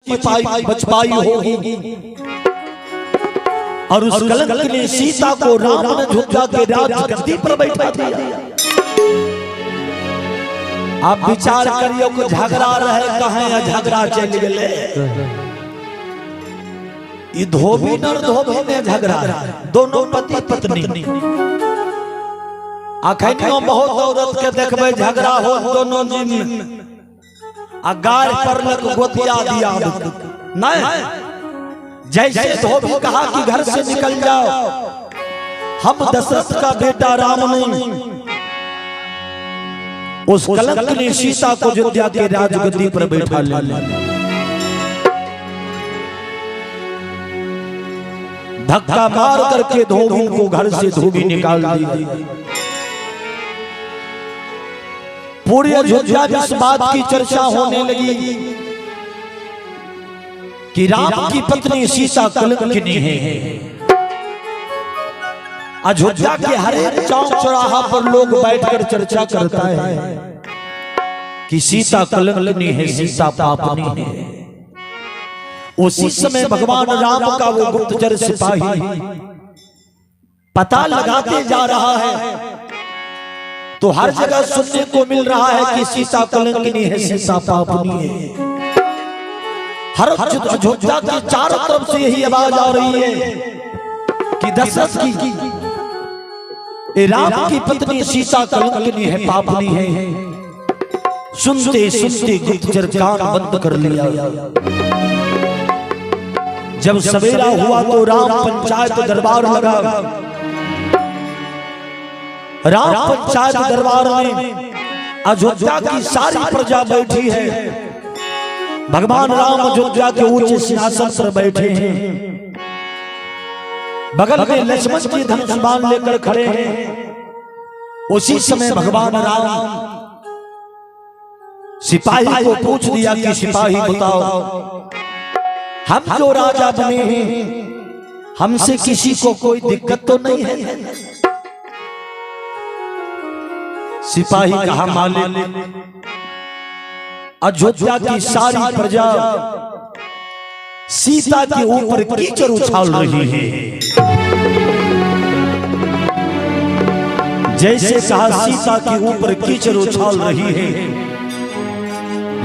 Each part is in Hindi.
बच पाई होगी। और उस कलंक ने सीता को राम ने झुका के राजगद्दी पर बैठा दिया। आप विचार करियो को झगड़ा रहे कहे या झगड़ा चल गए। ये धोबी नर धोबी में झगड़ा, दोनों पति पत्नी। अखनियों बहुत औरत के देखबे झगड़ा हो दोनों जिन गाय पर लग गोतिया दिया नहीं। जैसे धोबी कहा कि घर से निकल जाओ, हम दशरथ का बेटा राम नहीं। उस कलंक ने सीता को अयोध्या के राजगद्दी पर बैठा लिया। धक्का मार करके धोबी को घर से धोबी निकाल दी। पूरी अयोध्या में इस बात की चर्चा होने लगी कि राम की पत्नी सीता कलंकिनी है। अयोध्या के हर एक चौक चौराहा पर लोग बैठकर चर्चा करता है कि सीता कलंकिनी है, सीता पापनी है। उसी समय भगवान राम का वो गुप्तचर सिपाही पता लगाते जा रहा है, तो हर जगह सुनने को मिल रहा है कि सीता कलंकिनी है, सीता पापनी है। हर अयोध्या के चारों तरफ से यही आवाज आ रही है कि दशरथ की राम की पत्नी सीता कलंकिनी है, पापनी है। सुनते सुनते गुप्तचर कान बंद कर लिया। जब सवेरा हुआ तो राम पंचायत दरबार लगा। राम पंचायत दरबार में अयोध्या की सारी प्रजा बैठी है। भगवान राम अयोध्या के ऊंचे सिंहासन पर बैठे हैं। बगल में लक्ष्मण जी धनुष बाण लेकर खड़े हैं। उसी समय भगवान राम सिपाही को पूछ दिया कि सिपाही बताओ, हम जो राजा बने हैं हमसे किसी को कोई दिक्कत तो नहीं है? सिपाही कहा मालिक, अयोध्या की सारी प्रजा सीता के ऊपर कीचड़ उछाल रही है। जैसे कहा सीता के ऊपर कीचड़ उछाल रही है,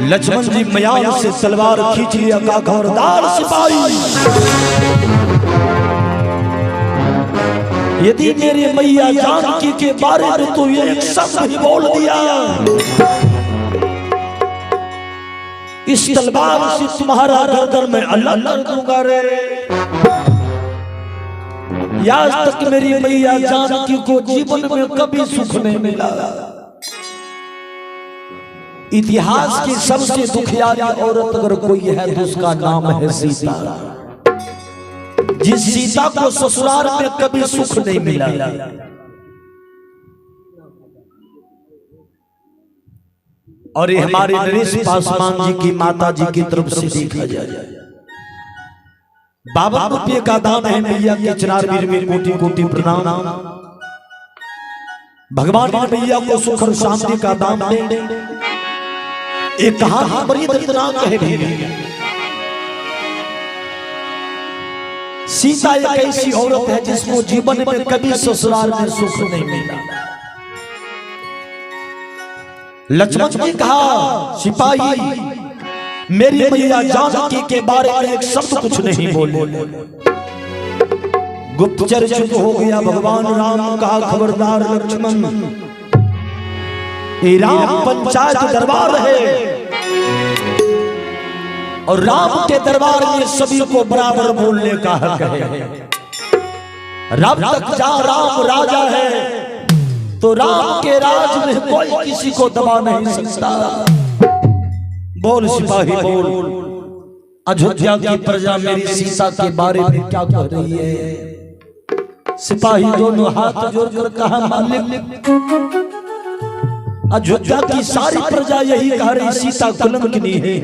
लक्ष्मण जी म्यान से तलवार खींच लिया। का खबरदार सिपाही, यदि मेरी मैया जानकी के बारे में तो ये शब्द ही बोल दिया, इस तलवार से तुम्हारा गर्दन में अलग कर दूंगा रे। आज तक मेरी मैया जानकी को जीवन में कभी सुख नहीं मिला। इतिहास की सबसे दुखियारी औरत अगर कोई है तो उसका नाम है सीता। जिस सीता को ससुराल में कभी सुख नहीं मिला। और ये हमारे नरेश पासवान जी की माता जी की तरफ से देखा जाए, 52 रुपये का दान है। मैया के चरार वीर कोटि कोटि प्रणाम। भगवान मैया को सुख और शांति का दान दे। एक कहानी बड़ी दर्दनाक है। सीता एक ऐसी औरत है जिसको जीवन में कभी ससुराल में सुख नहीं मिला। लक्ष्मण जी कहा सिपाही, मेरी मैया जानकी के बारे में एक शब्द कुछ नहीं बोले। गुप्तचर चुप हो गया। भगवान राम कहा खबरदार लक्ष्मण, ये राम पंचायत दरबार है और राम के दरबार में सभी को बराबर बोलने का हक है। रब तक जा राम राजा है तो राम के राज में कोई किसी को दबा नहीं सकता। बोल सिपाही बोल, अयोध्या की प्रजा मेरी सीता के बारे में क्या कह रही है? सिपाही दोनों हाथ जोड़कर कहा मालिक, अयोध्या की सारी प्रजा यही कह रही सीता कलंकिनी है।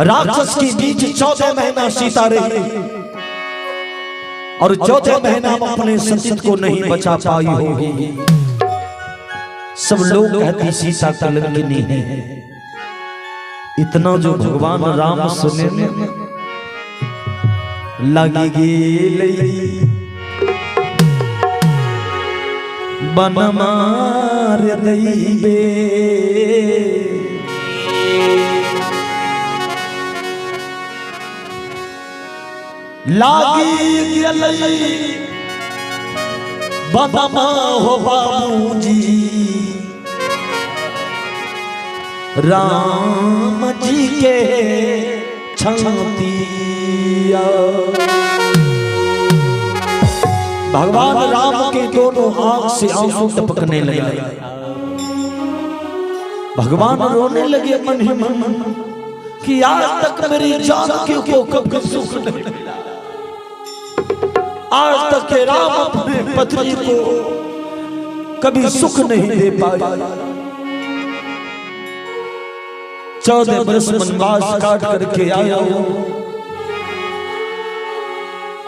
राक्षस के बीच 14 महीना सीता रही और 14 महीना हम अपने संचित को नहीं बचा पाई होगी। सब लोग कहते सीता कलंकिनी है। इतना जो भगवान राम सुने लगी गेल बन मार दैबे लागी गेल बनमा हो बाबूजी राम जी के छातिया। भगवान राम के दोनों आंख से आंसू टपकने लगे। भगवान रोने लगे मन ही मन कि आज तक मेरी जानकी को कभी सुख नहीं मिला। आज तक के राम अपने पत्नी को कभी सुख नहीं दे पाए। 14 वर्ष वनवास काट करके आया हूं,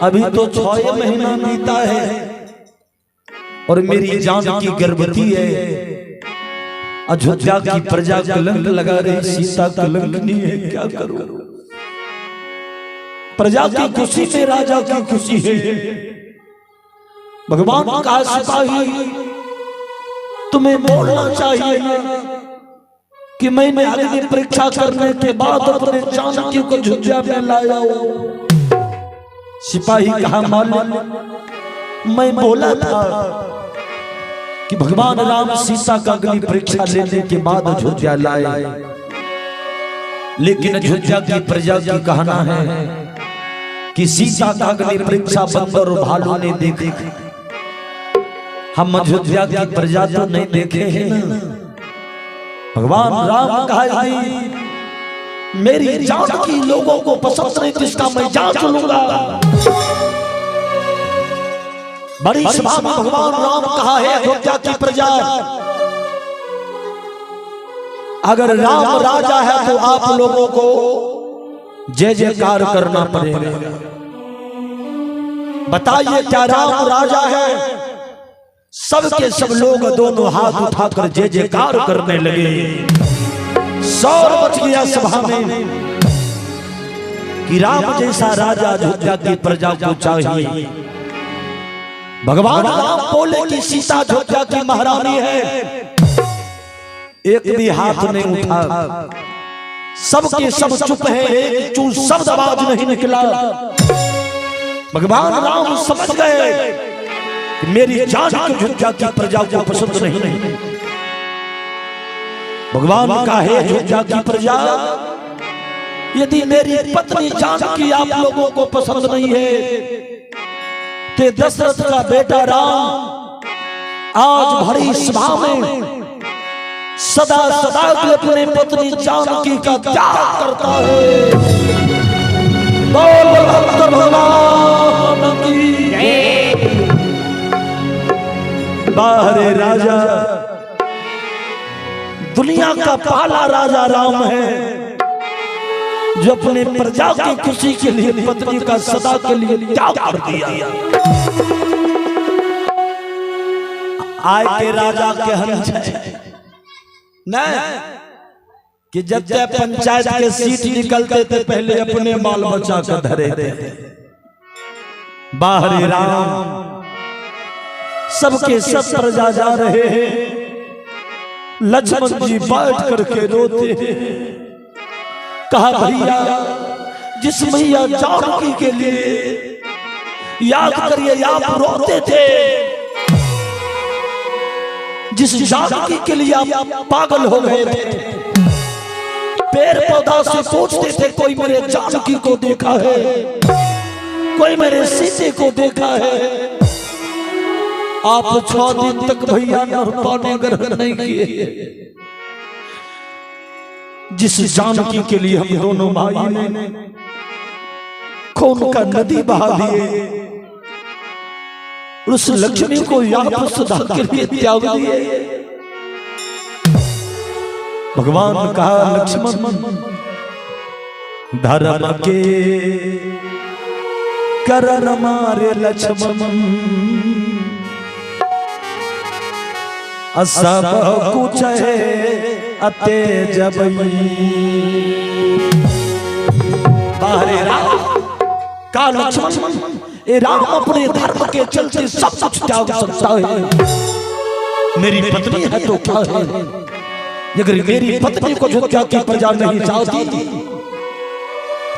अभी तो 6 महीना बीता है और मेरी जानकी गर्भवती है। अयोध्या की प्रजा कलंक लगा रही, सीता कलंक नहीं है, क्या करूं? प्रजा की खुशी में राजा की खुशी है। भगवान का सिपाही तुम्हें बोलना चाहिए ना कि मैंने अग्नि परीक्षा करने के बाद अपने जानकी को अयोध्या में लाया हूं। सिपाही कहा मालिक मैं बोला था कि भगवान राम सीता का अग्नि परीक्षा लेने के बाद अयोध्या लाए, लेकिन अयोध्या की प्रजा की कहना है कि सीता का अग्नि परीक्षा बंदर और भालू ने देखी, हम अयोध्या की प्रजा तो नहीं देखे हैं ना। भगवान राम कहा मेरी जानकी लोगों को पसंद नहीं, किसका मैं जांच लूंगा। बड़ी सभा में भगवान राम कहा है अयोध्या की प्रजा, अगर राम राजा है तो आप लोगों को जय जयकार करना पड़ेगा। बताइए क्या राम राजा है? सबके सब लोग दोनों हाथ उठाकर जय जयकार करने लगे। शोर मच गया सभा में कि राम जैसा राजा अयोध्या की प्रजा को चाहिए। भगवान राम बोले कि सीता अयोध्या की महारानी है। एक भी हाथ नहीं उठा, सबके सब चुप है, एक चूं शब्द आवाज नहीं निकला। भगवान राम समझ गए कि मेरी जानकी अयोध्या की प्रजा को पसंद नहीं। भगवान का है अयोध्या की प्रजा, यदि मेरी पत्नी जानकी आप लोगों को पसंद नहीं है तो दशरथ का बेटा राम आज भरी सभा में सदा सदा के अपने पत्नी जानकी का त्याग करता है। बोल भगवान की जय। बाहरे राजा, दुनिया का पहला राजा राम है जो अपने प्रजा की खुशी के लिए पत्नी का सदा के लिए त्याग कर दिया। आय के राजा के हंस नहीं कि जब तक पंचायत के सीट निकलते थे पहले अपने बाल बच्चा का धरे थे। बाहरी राम सबके सब प्रजा जा रहे हैं, लक्ष्मण जी बैठ करके रोते हैं। कहा भैया जिस मैया जानकी के लिए याद करिए आप रोते थे, जिस जानकी के लिए आप पागल हो गए थे, पेड़ पौधा से पूछते थे कोई मेरे जानकी को देखा है, कोई मेरे सीते को देखा है। आप 6 दिन तक भैया नर पाने ग्रहण नहीं किए। जिस जानकी के लिए हम दोनों भाई ने खून का नदी बहा दिए, उस लक्ष्मी को आप सदा के लिए त्याग दिए। भगवान कहा लक्ष्मण धर्म के करण मारे लक्ष्मण, सब कुछ है अते जब बाहरे राम का लक्ष्मण ए राम अपने धर्म के चलते सब कुछ त्याग सकता है। मेरी पत्नी है तो क्या है, अगर मेरी पत्नी को हत्या की प्रजा नहीं चाहती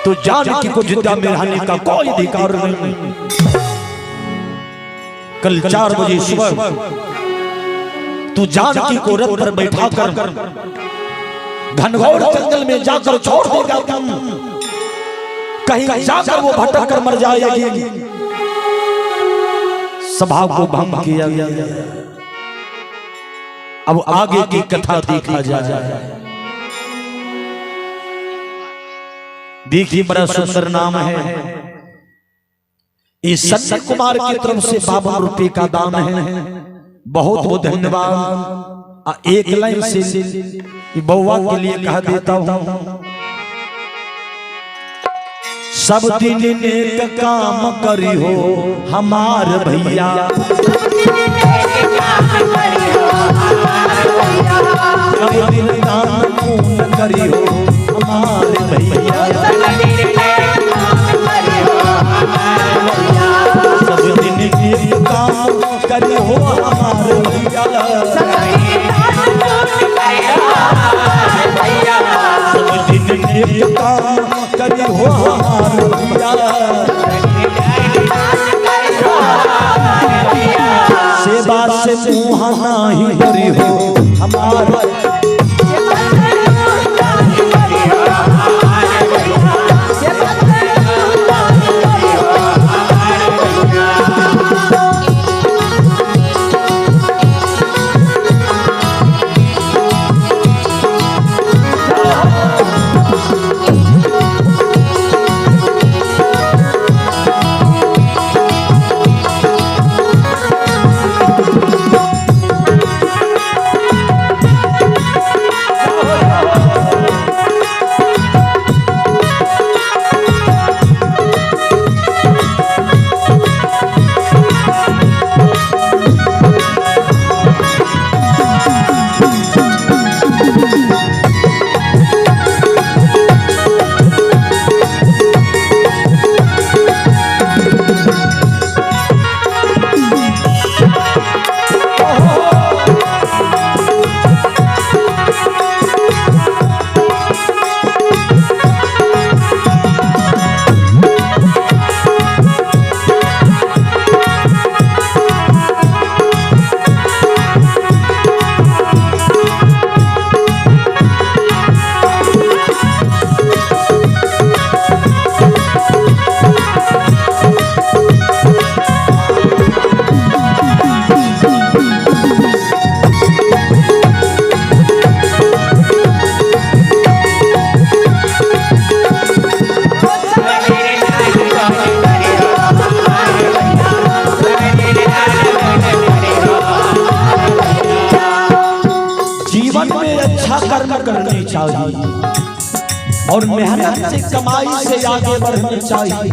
तो जानकी को जिंदा में रहने का कोई अधिकार नहीं। कल 4 बजे सुबह तू जानकी को रथ पर बैठाकर घनघोर जंगल में जाकर छोड़ देगा। कहीं जाकर वो भटक कर मर जाएगी। सभा को भंग किया गया। अब आगे की कथा देखा जाए। देखिए बड़ा सुंदर नाम है। इस सत्य कुमार की तरफ से 52 रुपए का दान है। बहुत बहुत धन्यवाद। एक लाइन से बउआ के लिए कह देता हूं। सब दिन नेक काम करी हो हमार भैया, सब दिन दान पुण्य करी हो हमार भैया, सब दिन नेक काम करी हो हमार भैया, सब दिन नेक काम करी हो हमार भैया, सेवा से मुँह नहीं भरी हो हमार करनी चाहिए और मेहनत से कमाई से आगे बढ़नी चाहिए।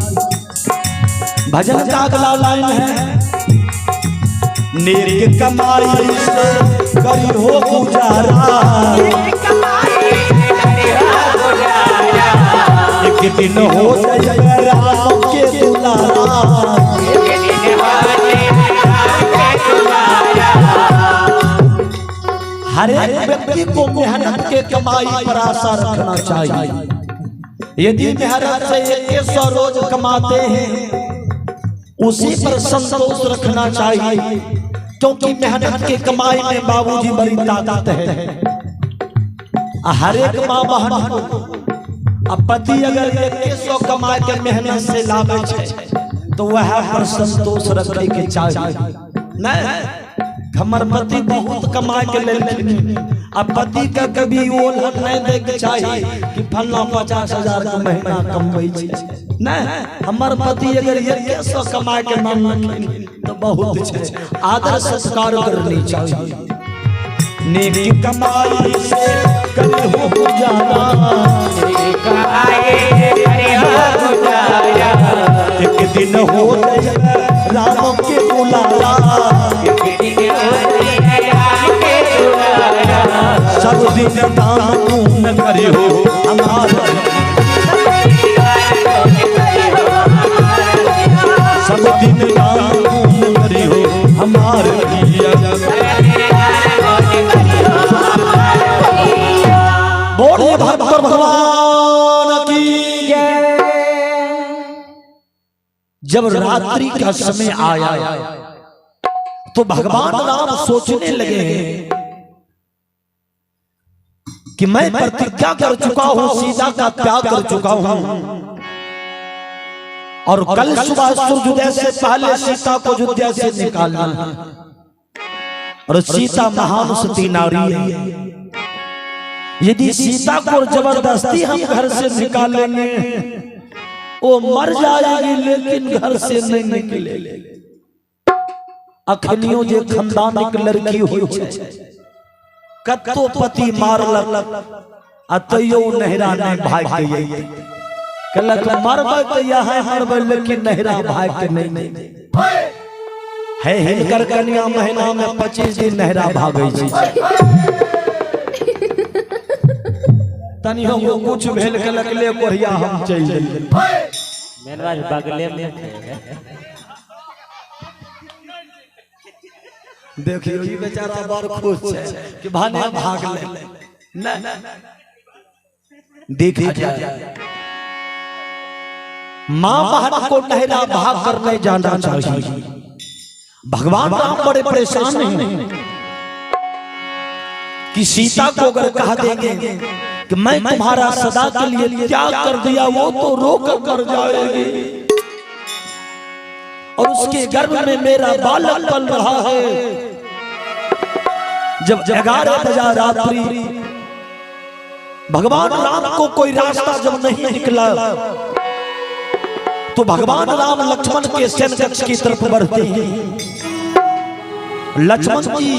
भजन का अगला लाइन है, नेक कमाई से करी हो गुजारा, एक दिन हो जाए राम के दुलारा, हर एक व्यक्ति को मेहनत के कमाई पर आशा रखना चाहिए। यदि मेहनत से 100 रोज कमाते हैं उसी पर संतोष रखना चाहिए, क्योंकि मेहनत के कमाई में बाबूजी बड़ी ताकत है। हर एक माँ बहन को पति अगर 100 कमा के मेहनत से लावे तो वह पर संतोष रखने के चाहिए। नहीं हमर पति बहुत कमा के लेलखिन, अब पति का कभी ओल्हन नहीं दे के चाहिए कि फलना 50,000 का महीना कमबै छै। नहीं हमर पति अगर 100 कमा के मांगलखिन तो बहुत छै, आदर संस्कार करनी चाहिए। नेक कमाई से करी हो गुजारा, एक दिन हो राम के बुलारा, सब दिन दिन दान न करियो हमारे, सब दिन दान न करियो हमारे लिया। बोलिए भगवान भगवान की जय। जब रात्रि का समय आया तो भगवान राम सोचने लगे कि मैं प्रतिज्ञा कर चुका हूं, सीता का त्याग कर चुका हूं, और कल सुबह सूर्योदय से पहले सीता को अयोध्या से निकालना है। और सीता महान सती नारी है, यदि सीता को जबरदस्ती हम घर से निकालेंगे वो मर जाएगी, लेकिन घर से नहीं निकलेगी। अखनियो जे खानदानिक लड़की होय छै, कतो पति मारलक अतयो नहरा नहीं भाग गई, कहलक मरबै त यहाँ मरबै, लेकिन नहरा भाग के नहीं है। हिनकर कन्या महीना में 25 दिन नहरा भागै छै। तनी हम कुछ भेल कहलक ले कोरिया हम चल गेलियै, मेरा बगले में देखियो ई बेचारा बड़ खुश छै कि भाने भाग ले। न देखिए मां बहन को नहरा भाग कर नहीं जाना चाहिए। भगवान राम बड़े परेशान नहीं कि सीता को अगर कह देंगे कि मैं तुम्हारा सदा के लिए त्याग कर दिया, वो तो रोक कर जाएगी, और उसके गर्भ में मेरा बालक पल रहा है। जब 11 बजा रात्रि भगवान राम को कोई रास्ता जब नहीं निकला तो भगवान राम लक्ष्मण के शयन कक्ष की तरफ बढ़ते हैं। लक्ष्मण जी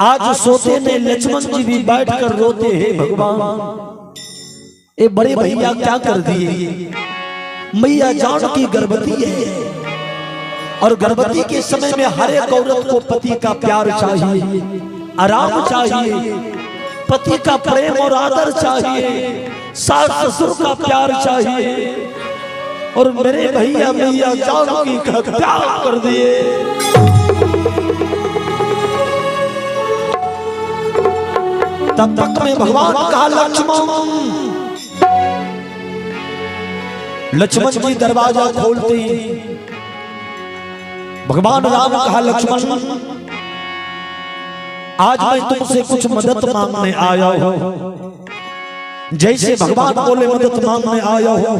आज सोते में लक्ष्मण जी भी बैठकर रोते हैं, भगवान ये बड़े भैया क्या कर दिए, मैया जानकी गर्भवती है, और गर्भवती के समय में हर एक औरत को पति का प्यार चाहिए, आराम चाहिए, पति का प्रेम और आदर चाहिए, सास ससुर का प्यार चाहिए, और मेरे भैया मैया जानकी का त्याग कर दिए। तब तक में भगवान कहा लक्ष्मण, लक्ष्मण जी दरवाजा खोलते ही भगवान राम कहा लक्ष्मण आज मैं तुमसे कुछ मदद मांगने आया हूं। जैसे भगवान बोले मदद मांगने आया हूं,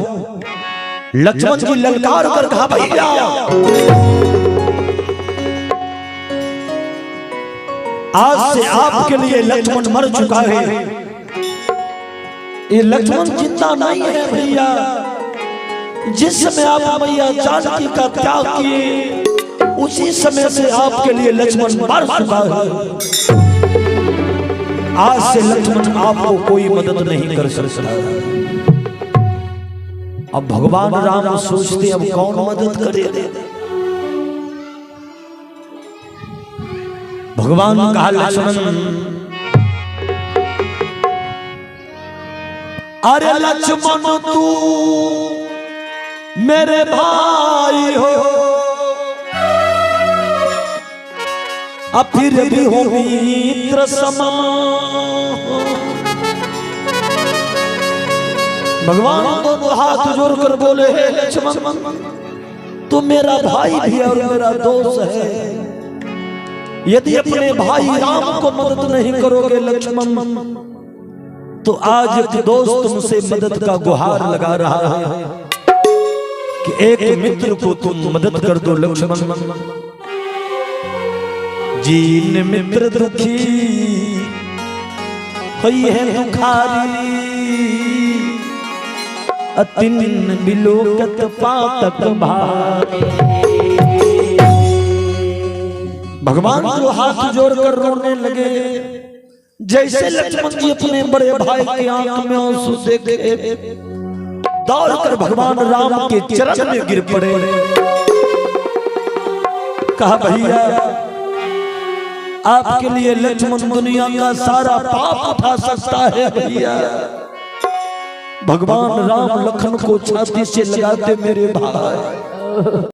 लक्ष्मण जी ललकार कर कहा भैया आज से आपके लिए लक्ष्मण मर चुका है, ये लक्ष्मण जिंदा नहीं है भैया। जिस समय आप मैया जानकी का त्याग किए उसी समय से आपके लिए लक्ष्मण मर चुका है। आज से लक्ष्मण आपको कोई मदद नहीं कर सकता। अब भगवान राम सोचते अब कौन मदद करे। भगवान कहा लक्ष्मण अरे लक्ष्मण तू मेरे भाई हो, अब फिर भी हो मित्र समान। भगवान दोनों हाथ जोड़कर बोले हे लक्ष्मण तू मेरा भाई भी और मेरा दोस्त है, यदि अपने भाई राम को मदद नहीं करोगे लक्ष्मण तो आज एक दोस्त तुमसे मदद का गुहार लगा रहा है कि एक मित्र को तुम मदद कर दो लक्ष्मण। जीन मित्र दुखी हुई है दुखारी, अतिन बिलोकत पातक भारी। भगवान जो हाथ जोड़कर रोने लगे, जैसे लक्ष्मण जी अपने बड़े भाई की आंख में आंसू देखे दौड़कर भगवान राम के चरण में गिर पड़े। कहा भैया आपके लिए लक्ष्मण दुनिया का सारा पाप उठा सकता है भैया। भगवान राम लखन को छाती से लगाते मेरे भाई।